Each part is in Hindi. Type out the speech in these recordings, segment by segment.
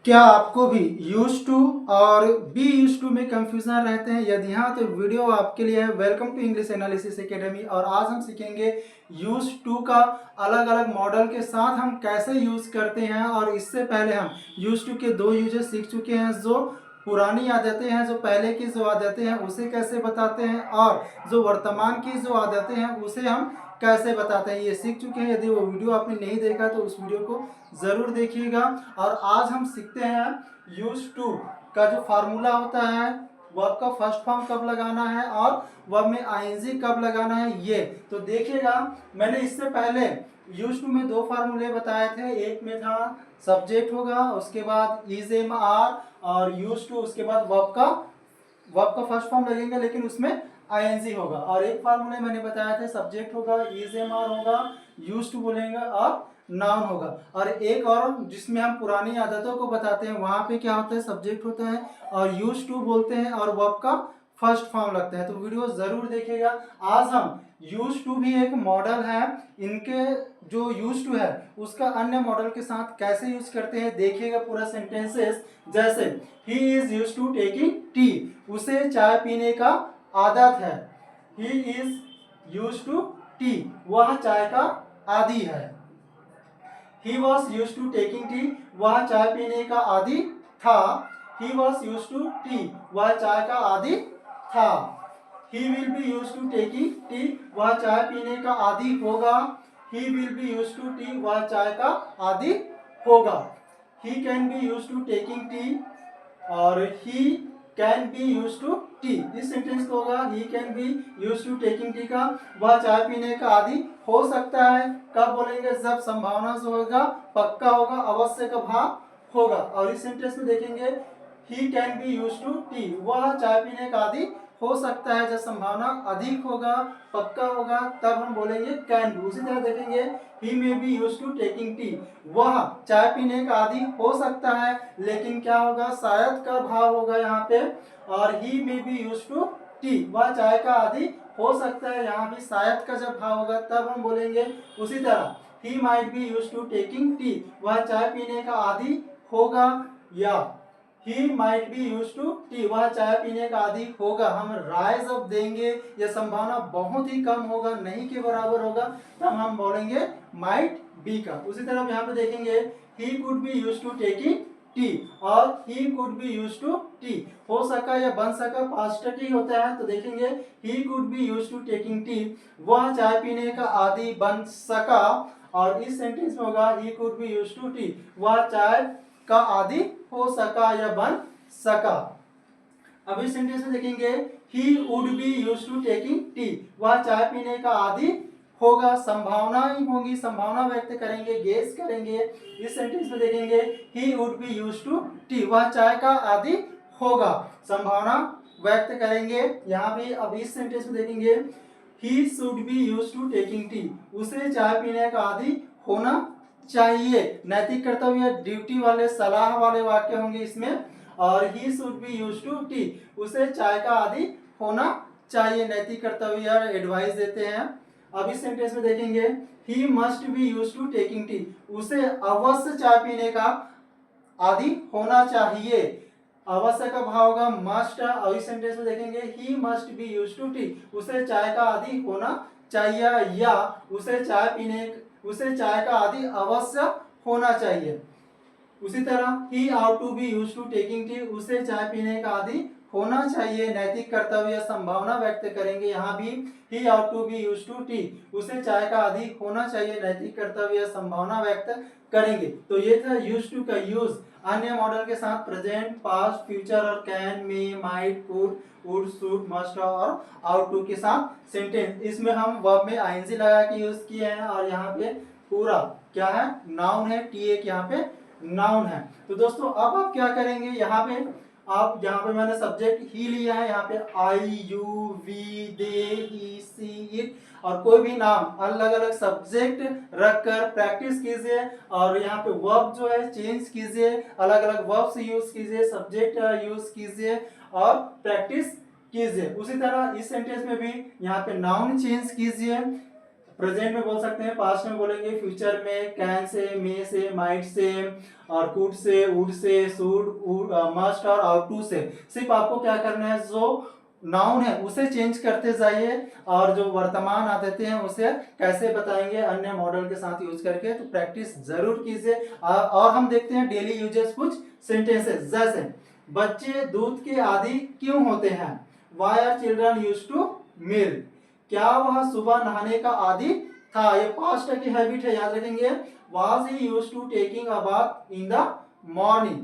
क्या आपको भी यूज टू और बी यूज टू में कंफ्यूजन रहते हैं? यदि हाँ तो वीडियो आपके लिए है। Welcome to English analysis academy. और आज हम सीखेंगे यूज टू का अलग अलग मॉडल के साथ हम कैसे यूज करते हैं। और इससे पहले हम यूज टू के दो यूजेस सीख चुके हैं। जो पुरानी आदतें हैं, जो पहले की जो आदतें हैं उसे कैसे बताते हैं, और जो वर्तमान की जो आदतें हैं उसे हम कैसे बताते हैं, ये सीख चुके हैं। यदि वो वीडियो आपने नहीं देखा तो उस वीडियो को ज़रूर देखिएगा। और आज हम सीखते हैं यूज टू का जो फार्मूला होता है, वर्ब का फर्स्ट फॉर्म कब लगाना है और वर्ब में आईएनजी कब लगाना है। ये तो देखिएगा, मैंने इससे पहले यूज टू में दो फार्मूले बताए थे। एक में था सब्जेक्ट होगा, उसके बाद इज एम आर, और यूज टू उसके बाद वर्ब का फर्स्ट फॉर्म लगेंगे लेकिन उसमें आईएनजी होगा। और एक फार्मूले मैंने बताया था, सब्जेक्ट होगा, इज एम आर होगा, यूज टू बोलेंगे और नाउन होगा। और एक और जिसमें हम पुरानी आदतों को बताते हैं, वहां पे क्या होता है, सब्जेक्ट होता है और यूज टू बोलते हैं और वर्ब का फर्स्ट फॉर्म लगता है। तो वीडियो जरूर देखिएगा। आज हम यूज टू भी एक मॉडल है, इनके जो यूज टू है उसका अन्य मॉडल के साथ कैसे यूज करते हैं देखिएगा पूरा सेंटेंसेस। जैसे he is use to taking tea, उसे चाय पीने का आदत है। He is use to tea, वह चाय का आदी है। He was use to taking tea, वह चाय पीने का आदी था। He was use to tea, वह चाय का आदी था। He will be use to taking tea, वह चाय पीने का आदी होगा। He will be use to tea, वह चाय का आदी होगा। He can be use to taking tea, और he can be use to tea. इस सेंटेंस को होगा he can be use to taking tea का, वह चाय पीने का आदी हो सकता है। कब बोलेंगे, जब संभावना जो होगा पक्का होगा, अवश्य का भाव होगा। और इस सेंटेंस में देखेंगे he can be use to tea, वह चाय पीने का आदी हो सकता है। जब संभावना अधिक होगा, पक्का होगा, तब हम बोलेंगे कैन बी। उसी तरह देखेंगे he may be use to taking tea, वह चाय पीने का आदी हो सकता है, लेकिन क्या होगा, शायद का भाव होगा यहाँ पे। और he may be use to tea, वह चाय का आदी हो सकता है, यहाँ भी शायद का जब भाव होगा तब हम बोलेंगे। उसी तरह he might be use to taking tea, वह चाय पीने का आदी होगा। या he might be use to tea, वह चाय पीने का आदी होगा। हम राय जब देंगे, यह संभावना बहुत ही कम होगा, नहीं के बराबर होगा, तब हम बोलेंगे माइट बी का। उसी तरह यहाँ पे देखेंगे he could be use to taking tea, और he could be use to tea, हो सका या बन सका पास्ट ही होता है। तो देखेंगे he could be use to taking tea, वह चाय पीने का आदी बन सका। और इस सेंटेंस में होगा he could be use to tea, वह चाय का आदी हो सका या बन सका। अब इस सेंटेंस में देखेंगे he would be use to taking tea, वह चाय पीने का आदी होगा। संभावना ही होगी, संभावना व्यक्त करेंगे, गेस करेंगे। इस सेंटेंस में देखेंगे he would be use to tea, वह चाय का आदी होगा, संभावना व्यक्त करेंगे यहाँ भी। अब इस सेंटेंस में देखेंगे he should be use to taking tea, उसे चाय पीने का आदी होना चाहिए। नैतिक कर्तव्य, ड्यूटी वाले, सलाह वाले वाक्य होंगे इसमें। और he should be use to tea, उसे चाय का आदी होना चाहिए, नैतिक कर्तव्य एडवाइस देते हैं। अब इस सेंटेंस में देखेंगे he must be use to taking tea, उसे अवश्य चाय पीने का आदी होना चाहिए। अवश्य का भाव होगा मस्ट। और इस सेंटेंस में देखेंगे he must be use to tea, उसे चाय का आदी होना चाहिए, या उसे चाय का आदी अवश्य होना चाहिए। उसी तरह he ought to be use to taking tea, उसे चाय पीने का आदी होना चाहिए, नैतिक कर्तव्य संभावना व्यक्त करेंगे यहाँ भी। He ought to be use to tea, उसे चाय का आदी होना चाहिए, नैतिक कर्तव्य संभावना व्यक्त करेंगे। तो ये था यूज टू का यूज। अन्य मॉडल के साथ प्रेजेंट, पास्ट, फ्यूचर और can, may, might, could, would, should, must और आउट टू के साथ सेंटेंस। इसमें हम वर्ब में आईएनजी लगा के यूज किए हैं। और यहाँ पे पूरा क्या है, नाउन है, टी एक यहाँ पे नाउन है। तो दोस्तों अब आप क्या करेंगे, यहाँ पे मैंने सब्जेक्ट ही लिया है, यहाँ पे I, you, we, they, he, she, it, और कोई भी नाम अलग अलग सब्जेक्ट रखकर प्रैक्टिस कीजिए। और यहाँ पे वर्ब जो है चेंज कीजिए, अलग अलग वर्ब्स यूज कीजिए, सब्जेक्ट यूज कीजिए और प्रैक्टिस कीजिए। उसी तरह इस सेंटेंस में भी यहाँ पे नाउन चेंज कीजिए, प्रेजेंट में बोल सकते हैं, पास्ट में बोलेंगे, फ्यूचर में कैन से, मे से, माइट से, और could say, would say, should, must और आउट टू से। सिर्फ आपको क्या करना है, जो नाउन है उसे चेंज करते जाइए और जो वर्तमान आते हैं उसे कैसे बताएंगे अन्य मॉडल के साथ यूज करके, तो प्रैक्टिस जरूर कीजिए। और हम देखते हैं डेली यूजेस कुछ सेंटेंसेस, जैसे बच्चे दूध के आदी क्यों होते हैं, why are children use to milk, क्या वह सुबह नहाने का आदी था, ये पास्ट की हैबिट है, याद रखेंगे। Was he use to taking a bath in the morning,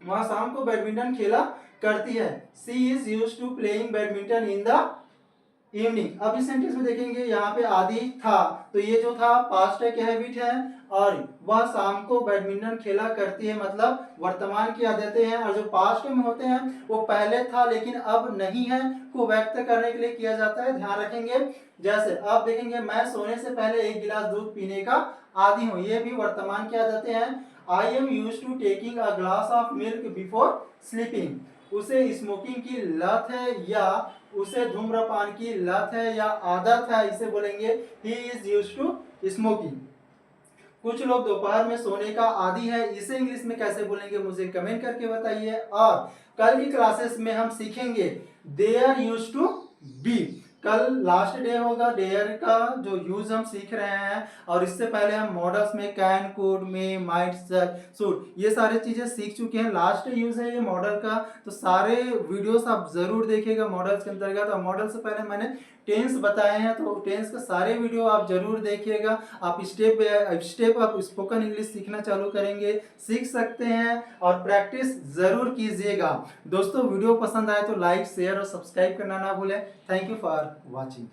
वह शाम को बैडमिंटन खेला करती है। She is use to playing badminton in the evening. अब इस सेंटेंस में देखेंगे यहाँ पे आदि था, तो ये जो था पास्ट की हैबिट है, और वह शाम को बैडमिंटन खेला करती है मतलब वर्तमान की आदतें हैं, और जो पास्ट में होते हैं वो पहले था लेकिन अब नहीं है को व्यक्त करने के लिए किया जाता है, ध्यान रखेंगे। जैसे आप देखेंगे मैं सोने से पहले 1 गिलास दूध पीने का आदी हूँ, ये भी वर्तमान की आदतें हैं। I am use to taking a glass of milk before sleeping, उसे स्मोकिंग की लत है या उसे धूम्रपान की लत है या आदत है, इसे बोलेंगे he is use to smoking. कुछ लोग दोपहर में सोने का आदी है, इसे इंग्लिश में कैसे बोलेंगे मुझे कमेंट करके बताइए। और कल की क्लासेस में हम सीखेंगे देयर यूज टू बी, कल लास्ट डे होगा, डेयर का जो यूज हम सीख रहे हैं, और इससे पहले हम मॉडल्स में can, could, may, might, should, ये सारी चीजें सीख चुके हैं। लास्ट यूज है ये मॉडल का, तो सारे वीडियोस आप जरूर देखिएगा मॉडल्स के अंतर्गत। और मॉडल से पहले मैंने टेंस बताए हैं, तो टेंस के सारे वीडियो आप जरूर देखिएगा। आप स्टेप बाय स्टेप आप स्पोकन इंग्लिश सीखना चालू करेंगे, सीख सकते हैं, और प्रैक्टिस जरूर कीजिएगा। दोस्तों वीडियो पसंद आए तो लाइक, शेयर और सब्सक्राइब करना ना भूलें। Thank you for watching.